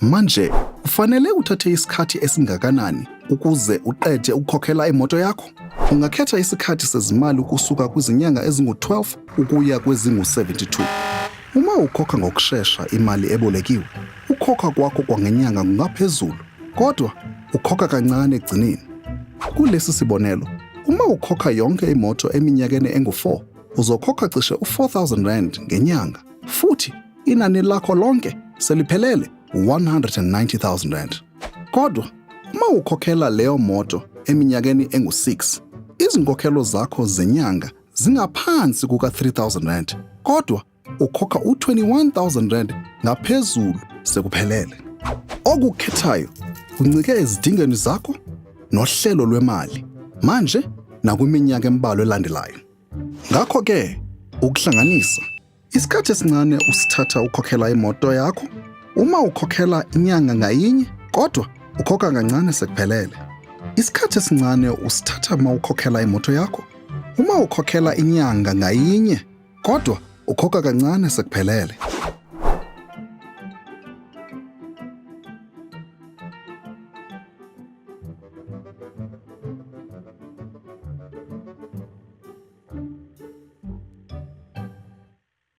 Manje ufanele uthathe isikhathi esingakanani ukuze uqede ukukhokhela imoto yakho? Ungakhetha isikhathi sezimali kusuka kwizinyanga ezingu-12 ukuya kwezingu-72. Uma ukhokha ngokushesha imali ebolekiwe, ukhokha kwakho kwangenyanga kungaphezulu, kodwa ukhokha kancane ekugcineni. Kulesi sibonelo, uma ukhokha yonke imoto eminyakeni engu-4, uzokhokha cishe u-R4,000 ngenyanga, futhi inani lakho lonke seliphelele R190,000. Kodwa, uma ukhokhela leyo moto eminyakeni engu-6, izinkokhelo zakho zenyanga zingaphansi kuka-R3,000, kodwa ukhokha u-R21,000 ngaphezulu sekuphelele. Okukhethayo uncike ezidingeni zakho nohlelo lwemali, manje nakwiminyaka embalwa elandelayo. Ngakho-ke, ukuhlanganisa, isikhathi esincane usithatha ukhokhela imoto yakho, uma ukhokhela inyanga ngayinye, kodwa ukhokha kancane sekuphelele. Isikhathi esincane usithatha uma ukhokhela imoto yakho, uma ukhokhela inyanga ngayinye, kodwa ukhokha kancane sekuphelele.